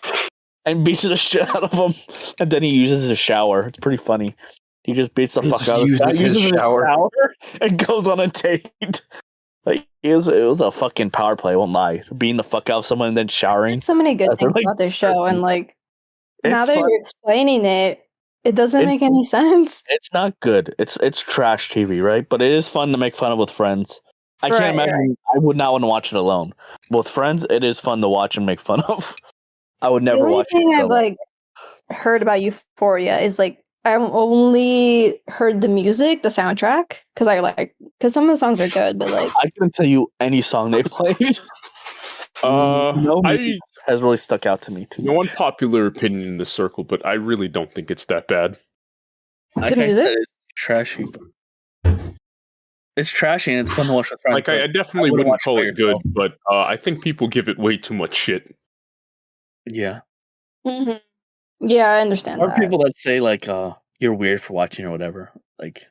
and beats the shit out of him. And then he uses his shower. It's pretty funny. He just beats the fuck out of him. Uses his shower. And goes on a date. Like it was a fucking power play. I won't lie. Beating the fuck out of someone and then showering. there's so many good They're things like- about this show, and like now It's that fun. you're explaining it, it doesn't make any sense. It's not good. It's trash TV, right? But it is fun to make fun of with friends. I can't Right, imagine. I would not want to watch it alone. But with friends, it is fun to watch and make fun of. I would The never only watch thing it I've alone. like heard about Euphoria is like I've only heard the music, the soundtrack, because some of the songs are good, but like I couldn't tell you any song they played. No music has really stuck out to me too No much. unpopular opinion in the circle, but I really don't think it's that bad. Like The I music? said, it's trashy. It's trashy and it's fun to watch with friends. Like, I but definitely wouldn't wouldn't watch it call by it good, yourself. but I think people give it way too much shit. Yeah. yeah, I understand Or that. people that say like you're weird for watching or whatever. Like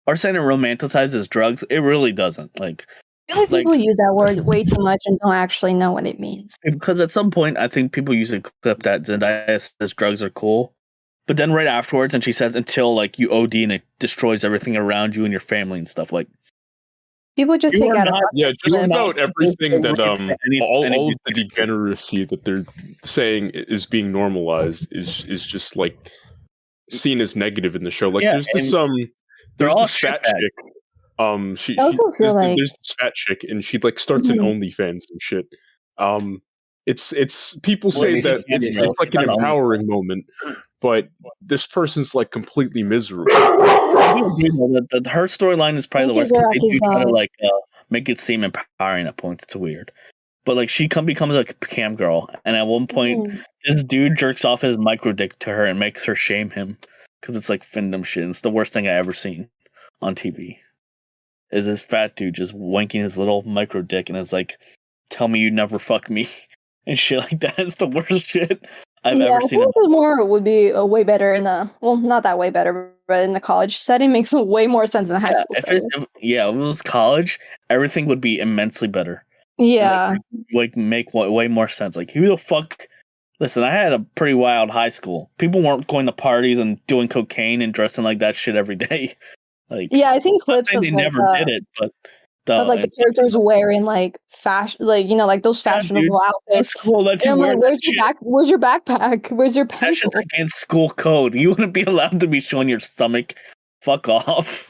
or saying it romanticizes drugs. It really doesn't. Like I feel like like- people use that word way too much and don't actually know what it means. because at some point I think people use a clip that Zendaya says drugs are cool. But then right afterwards and she says until like you OD and it destroys everything around you and your family and stuff like People just You take are out a not- bunch Yeah, of just clips. about everything that all of the any- degeneracy that they're saying is being normalized is just like seen as negative in the show. Like Yeah, there's this they're there's all this fat shitbags. chick. I also feel like- there's this fat chick and she like starts an OnlyFans and shit. It's people say Well, that it's it's like an not empowering moment, but this person's like completely miserable. I do agree though that her storyline is probably the Thank worst you, because they do Zach, try to he's like make it seem empowering at points. It's weird, but like she becomes like a cam girl, and at one point this dude jerks off his micro dick to her and makes her shame him because it's like findom shit. It's the worst thing I ever seen on TV. Is this fat dude just wanking his little micro dick and it's like, "Tell me you never fuck me," and shit like that. It's the worst shit I've ever I seen. feel like more would be way better in the not that way better, but in the college setting makes way more sense than the high school If setting. if it was college, everything would be immensely better. Yeah, Like make way more sense. Like who the fuck? Listen, I had a pretty wild high school. People weren't going to parties and doing cocaine and dressing like that shit every day. Like yeah. I've seen I'm not clips saying of they like, never did it, but of like the characters wearing like fashion, like like those Yeah, fashionable That's outfits. cool. That's And you I'm like, wearing where's your backpack? Where's your That pencil? shit's against school code. You wouldn't be allowed to be showing your stomach. Fuck off.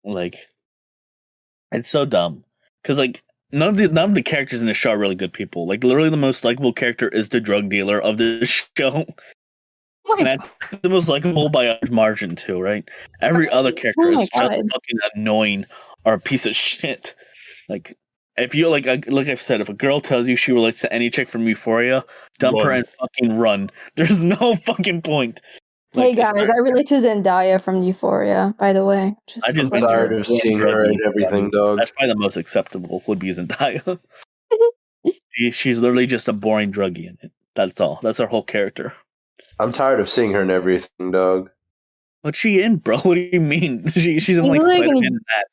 Like, it's so dumb. Because like none of the characters in the show are really good people. Like literally the most likable character is the drug dealer of the show. Oh my And that's the most likable by a margin too, right? Every other character Oh my is just God. fucking annoying or a piece of shit. Like if you like I've said, if a girl tells you she relates to any chick from Euphoria, dump her Run. and fucking run. There's no fucking point. Hey Like, guys, I relate to Zendaya from Euphoria, by the way. I just I'm been tired of seeing her and everything, dog. That's probably the most acceptable would be Zendaya. She's literally just a boring druggie in it. That's all. That's her whole character. I'm tired of seeing her and everything, dog. What's she in, bro? What do you mean? She's in like She's like Spider-Man in- and that.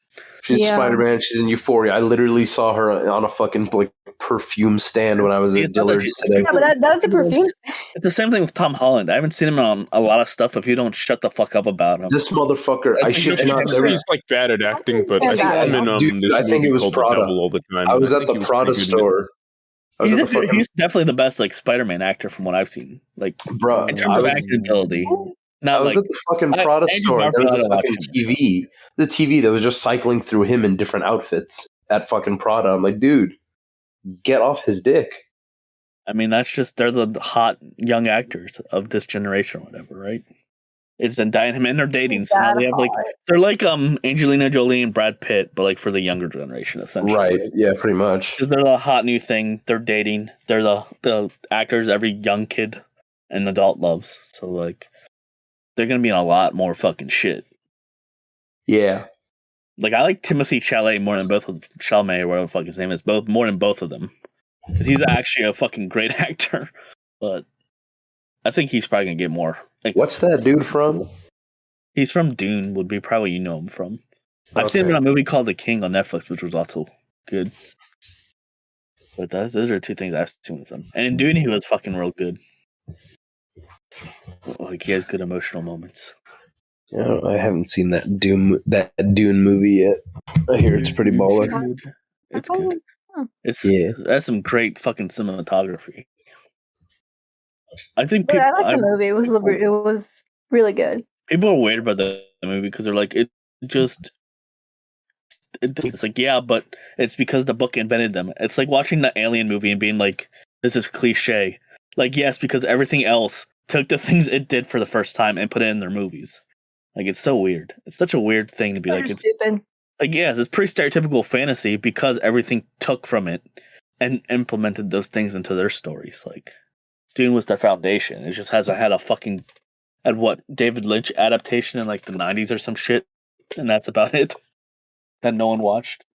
She's Yeah. Spider-Man. She's in Euphoria. I literally saw her on a fucking like perfume stand when I was See, at it's not that Dillard's she's- today. Yeah, but that's the perfume. It's the same thing with Tom Holland. I haven't seen him on a lot of stuff. If you don't shut the fuck up about him, This motherfucker, I shit you not. He's, he's like bad at acting, but I saw him in Dude, this I think movie it was called Prada. The Devil all the time. I was at think the he was Prada pretty good in it. store. I was he's, at the fucking he's definitely the best like Spider-Man actor from what I've seen. Like bro. in terms I of was, acting ability, not I was like at the fucking Prada Andrew store. There was Garfield a fucking watching TV. The TV that was just cycling through him in different outfits at fucking Prada. I'm like, dude, get off his dick. I mean, that's just they're the hot young actors of this generation or whatever, right? It's Zendaya and him, and they're dating. So now That they have like hot. they're like Angelina Jolie and Brad Pitt, but like for the younger generation, essentially. Right. Yeah, pretty much. Because they're the hot new thing. They're dating. They're the actors every young kid and adult loves. So like they're gonna be in a lot more fucking shit. Yeah. Like I like Timothy Chalamet more than both of Chalamet or whatever the fuck his name is. More than both of them. Because he's actually a fucking great actor. But I think he's probably gonna get more. Like, What's that dude from? he's from Dune, would be probably you know him from. I've seen him Okay. in a movie called The King on Netflix, which was also good. But those are two things I've seen with him. And in Dune, he was fucking real good. Like he has good emotional moments. I haven't seen that Dune movie yet. I hear it's pretty You baller. should. It's good. Yeah. That's some great fucking cinematography. I think But people. I like the movie. It was really good. People are weird about the movie because they're like it's like yeah, but it's because the book invented them. It's like watching the Alien movie and being like, this is cliche. Like yes, because everything else took the things it did for the first time and put it in their movies. Like it's so weird. It's such a weird thing to be like. They're It's stupid. like yes, it's pretty stereotypical fantasy because everything took from it and implemented those things into their stories. Like Dune was their foundation. It just hasn't had a fucking at what David Lynch adaptation in like the 90s or some shit, and that's about it. That no one watched.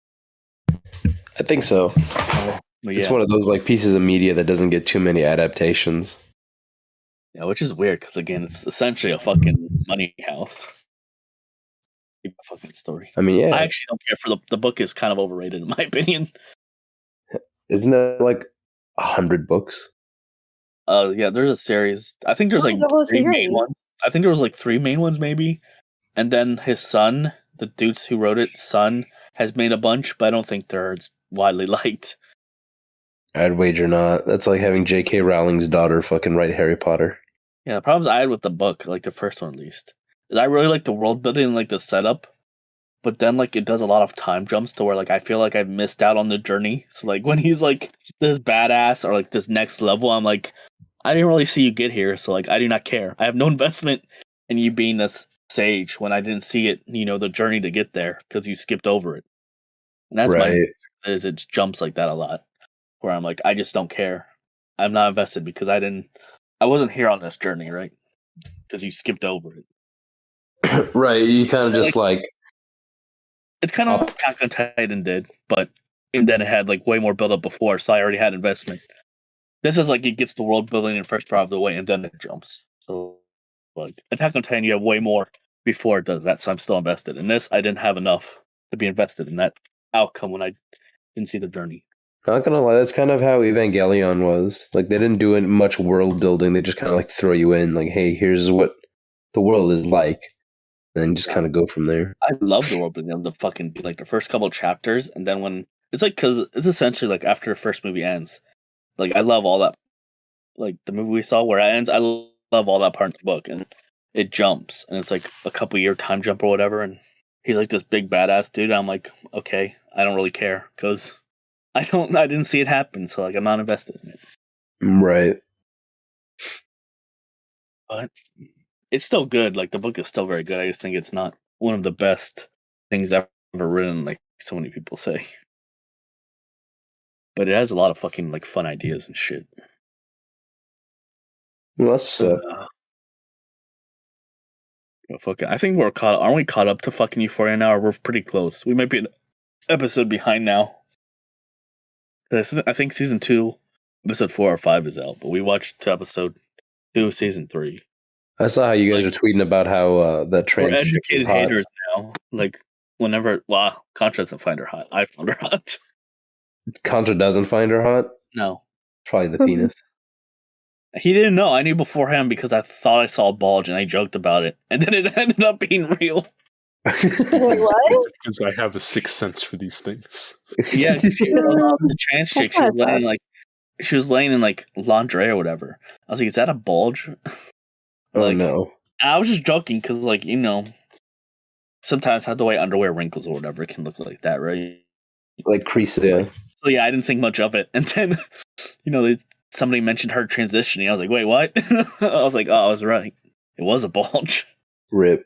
I think so. But It's yeah, one of those like pieces of media that doesn't get too many adaptations. yeah, which is weird because again, it's essentially a fucking money house. A fucking story. I mean, yeah. I actually don't care for the book is kind of overrated in my opinion. Isn't that like 100 books? Yeah, there's a series. I think there's What like is the whole three main series? ones. I think there was like three main ones maybe, and then his son, the dudes who wrote it, son has made a bunch, but I don't think they're as widely liked. I'd wager not. That's like having J.K. Rowling's daughter fucking write Harry Potter. Yeah, the problems I had with the book, like the first one at least, is I really like the world building and like the setup, but then like it does a lot of time jumps to where like I feel like I've missed out on the journey. So like when he's like this badass or like this next level, I'm like, I didn't really see you get here, so like I do not care. I have no investment in you being this sage when I didn't see it, the journey to get there because you skipped over it. And that's Right. is it jumps like that a lot, where I'm like, I just don't care. I'm not invested because I wasn't here on this journey, right? Because you skipped over it. Right. You kind of just like It's kind of like Attack on Titan did, but and then it had like way more build up before, so I already had investment. This is like it gets the world building in first part of the way, and then it jumps. So, like Attack on Titan, you have way more before it does that, so I'm still invested. In this, I didn't have enough to be invested in that outcome when I didn't see the journey. not gonna lie, that's kind of how Evangelion was. Like they didn't do much world building. They just kind of like throw you in, like, hey, here's what the world is like, and then just kind of go from there. I love the world building of the fucking like the first couple of chapters, and then when it's like because it's essentially like after the first movie ends, like I love all that, like the movie we saw where it ends. I love all that part of the book, and it jumps, and it's like a couple year time jump or whatever, and he's like this big badass dude. And I'm like, okay, I don't really care because I didn't see it happen, so like I'm not invested in it. Right. But it's still good. Like the book is still very good. I just think it's not one of the best things ever written, like so many people say. But it has a lot of fucking like fun ideas and shit. Well, that's Fucking, I think we're caught. Aren't we caught up to fucking Euphoria now? Or we're pretty close. We might be an episode behind now. I think season 2, episode 4 or 5 is out, but we watched to episode 2 of season 3. I saw how you guys are tweeting about how that trans We're chick is educated hot. haters now. Like whenever, Contra doesn't find her hot. I found her hot. Contra doesn't find her hot. No, Probably the penis. he didn't know. I knew beforehand because I thought I saw a bulge and I joked about it, and then it ended up being real. Wait, what? Because I have a sixth sense for these things. Yeah, the trans chick. She was laying That's like she was laying in like lingerie or whatever. I was like, "Is that a bulge?" Oh Like, no. I was just joking because, like, sometimes how the way underwear wrinkles or whatever it can look like that, right? Like crease, yeah. So yeah, I didn't think much of it, and then somebody mentioned her transitioning. I was like, "Wait, what?" I was like, "Oh, I was right. It was a bulge." Rip.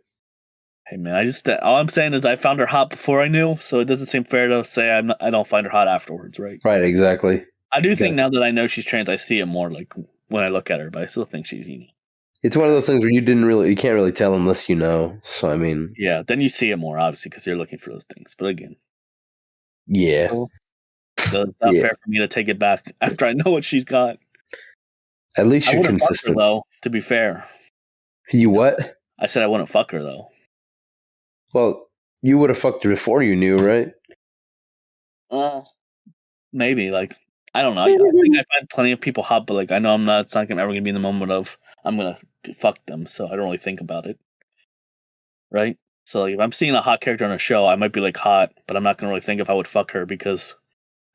Hey man, all I'm saying is I found her hot before I knew, so it doesn't seem fair to say I don't find her hot afterwards, right? Right, exactly. I do think now that I know she's trans, I see it more like when I look at her, but I still think she's It's one of those things where you can't really tell unless you know. So I mean, yeah, then you see it more obviously because you're looking for those things. But again, yeah, so it's not fair for me to take it back after I know what she's got. At least I you're wouldn't consistent. fuck her, though. To be fair, You what? I said I wouldn't fuck her though. Well, you would have fucked her before you knew, right? Maybe like I don't know. I think I find plenty of people hot, but like I know I'm not. It's not ever gonna be in the moment of I'm gonna fuck them, so I don't really think about it. Right. So like, if I'm seeing a hot character on a show, I might be like hot, but I'm not gonna really think if I would fuck her because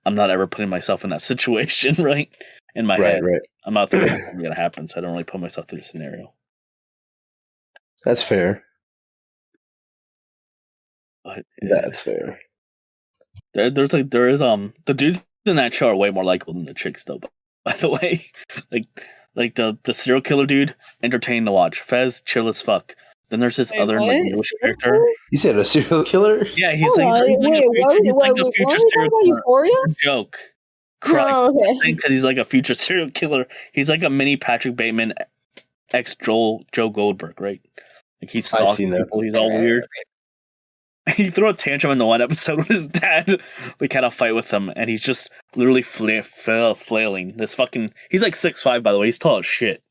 I'm not ever putting myself in that situation, right? In my head, Right. I'm not thinking it's gonna happen, so I don't really put myself through the scenario. That's fair. But That's fair. there is the dudes in that show are way more likable than the chicks, though. By the way, like the serial killer dude, entertaining to watch. Fez, chill as fuck. Then there's this other like newish character. You said a serial killer? Yeah, he's Hold like on, wait, a what future are we talking serial about? killer. Euphoria? It's a joke. Crying. Oh, okay. Because he's like a future serial killer. He's like a mini Patrick Bateman, ex Joe Goldberg, right? Like he's stalking people. He's all weird. He threw a tantrum in the one episode when his dad like had a fight with him, and he's just literally flailing. This fucking he's like 6'5", by the way. He's tall as shit,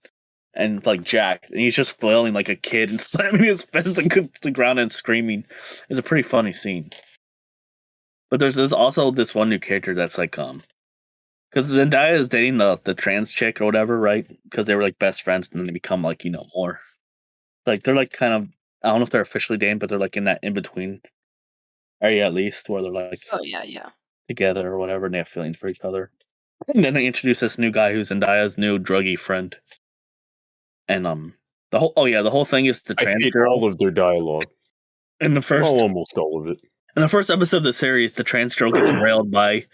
and like jacked, and he's just flailing like a kid and slamming his fist against the ground and screaming. It's a pretty funny scene. But there's also this one new character that's like because Zendaya is dating the trans chick or whatever, right? Because they were like best friends, and then they become like more like they're like kind of. I don't know if they're officially dating, but they're like in that in between area at least, where they're like, together or whatever, and they have feelings for each other. And then they introduce this new guy who's Zendaya's new druggy friend, and the whole thing is the trans girl. All of their dialogue In the first, almost all of it. In the first episode of the series, the trans girl gets railed by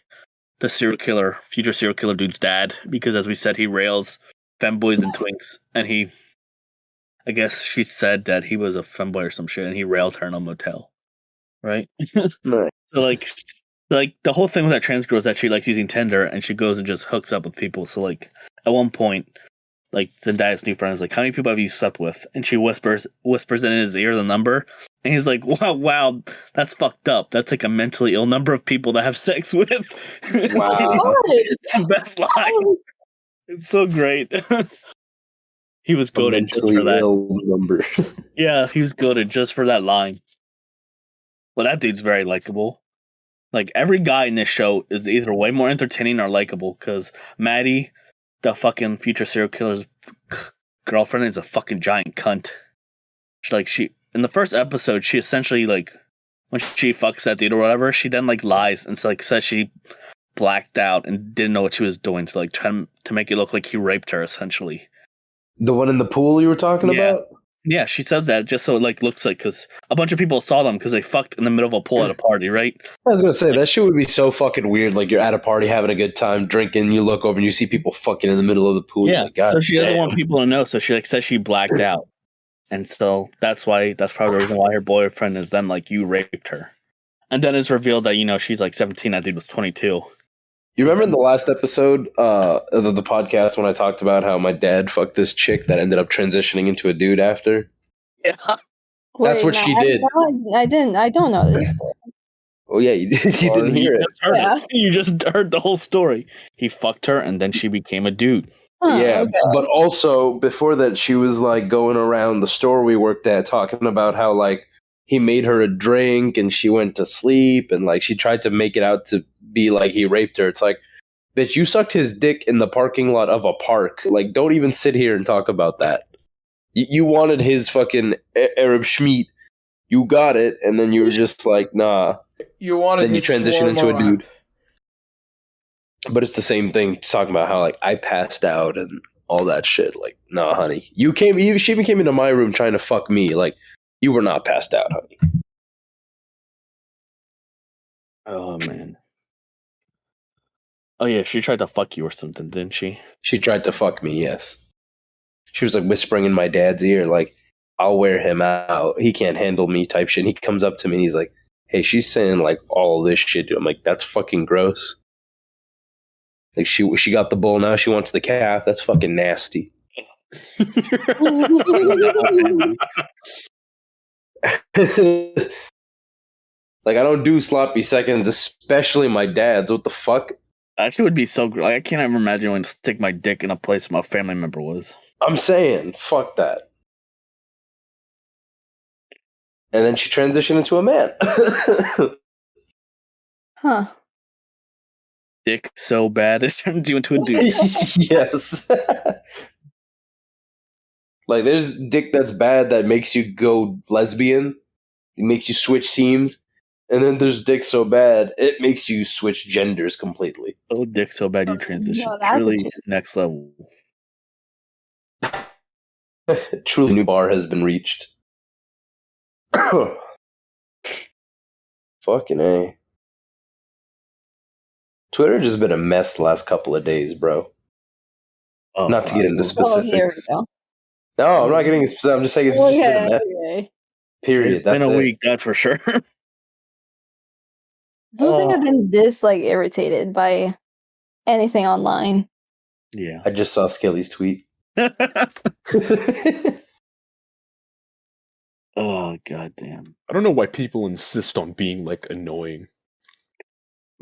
the future serial killer dude's dad, because as we said, he rails femboys and twinks, and I guess she said that he was a femboy or some shit, and he railed her in a motel, right? Right. So like the whole thing with that trans girl is that she likes using Tinder, and she goes and just hooks up with people. So like at one point, like Zendaya's new friend is like, "How many people have you slept with?" And she whispers in his ear the number, and he's like, "Wow, that's fucked up. That's like a mentally ill number of people to have sex with." Wow. Best line. It's so great. He was goated just for that. Number. Yeah, he was goated just for that line. Well, that dude's very likable. Like, every guy in this show is either way more entertaining or likable, because Maddie, the fucking future serial killer's girlfriend, is a fucking giant cunt. She in the first episode, she essentially, like, when she fucks that dude or whatever, she then, like, lies and says she blacked out and didn't know what she was doing to, like, try to make it look like he raped her, essentially. The one in the pool you were talking about? Yeah, she says that just so it like looks like, because a bunch of people saw them because they fucked in the middle of a pool at a party, right? I was gonna say that shit would be so fucking weird. Like you're at a party having a good time, drinking, you look over and you see people fucking in the middle of the pool. Yeah, like, God so she doesn't damn. want people to know, so she like says she blacked out, and so that's probably the reason why her boyfriend is then like, you raped her, and then it's revealed that she's like 17, that dude was 22. You remember in the last episode of the podcast when I talked about how my dad fucked this chick that ended up transitioning into a dude after? Yeah. That's what she did. I don't know this story. Oh yeah, you didn't hear it. You just heard the whole story. He fucked her, and then she became a dude. Oh, yeah, okay. but also before that, she was like going around the store we worked at talking about how like he made her a drink and she went to sleep, and like she tried to make it out to be like he raped her. It's like, bitch, you sucked his dick in the parking lot of a park. Like, don't even sit here and talk about that. You wanted his fucking Arab Schmeat. You got it, and then you were just like, nah. You wanted. Then you transition into a dude. But it's the same thing, talking about how like I passed out and all that shit. Like, nah, honey, she even came into my room trying to fuck me. Like, you were not passed out, honey. Oh man. Oh yeah, she tried to fuck you or something, didn't she? She tried to fuck me. Yes. She was like whispering in my dad's ear, like, I'll wear him out. He can't handle me type shit. And he comes up to me and he's like, hey, she's saying like all this shit. I'm like, that's fucking gross. Like she got the bull, now she wants the calf. That's fucking nasty. Like, I don't do sloppy seconds, especially my dad's. What the fuck? Actually, would be so great. I can't even imagine when to stick my dick in a place my family member was. I'm saying, fuck that. And then she transitioned into a man. Huh. Dick so bad it turned you into a dude. Yes. Like, there's dick that's bad that makes you go lesbian. It makes you switch teams. And then there's dick so bad, it makes you switch genders completely. Oh, dick so bad you transition. No, that's Truly a two. next level. Truly, new bar has been reached. Fucking A. Twitter just been a mess the last couple of days, bro. Oh, Not to get into Oh, here we specifics. go. No, I'm not getting specific. I'm just saying it's just been a mess. Okay. Period. It's been That's a it. week, that's for sure. I don't think I've been this like irritated by anything online. Yeah. I just saw Skelly's tweet. Oh, goddamn. I don't know why people insist on being like annoying.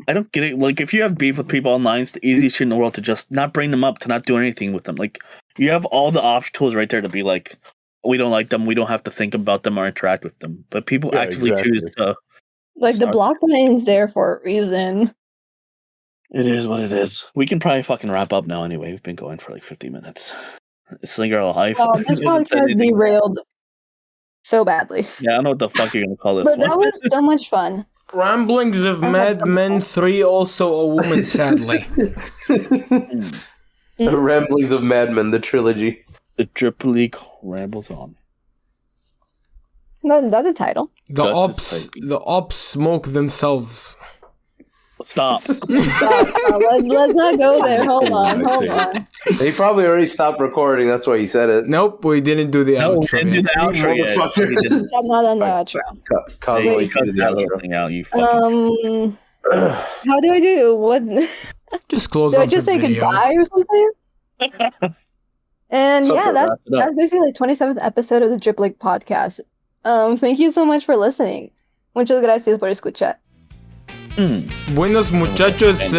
I don't get it. Like, if you have beef with people online, it's the easiest shit in the world to just not bring them up, to not do anything with them. Like, you have all the option tools right there to be like, we don't like them, we don't have to think about them or interact with them. But people Yeah, actively choose exactly. to. Like the Sorry. block button's there for a reason. It is what it is. We can probably fucking wrap up now anyway. We've been going for like 50 minutes. Slinger Life. This hasn't said podcast anything. derailed so badly. Yeah, I don't know what the fuck you're going to call this But one. that was so much fun. Ramblings of I had Mad some Men fun. 3, also a woman, sadly. The Ramblings of Madmen, the trilogy. The Triple League rambles on. No, that's a title. The Guts ops, is the ops smoke themselves. Stop. Stop. Let's not go there. Hold on. They probably already stopped recording. That's why he said it. Nope, we didn't do the No, we outro didn't do yet. the outro yet. Motherfucker. We didn't. I'm not on the outro. Cosmo, Hey, you cut did the that little outro. thing out, you fucking. How do I do? What? Just close Do I off just the say video. goodbye or something? And Something yeah, to wrap it up. that's basically the 27th episode of the Drip League podcast. Thank you so much for listening. Muchas gracias por escuchar. Buenos muchachos,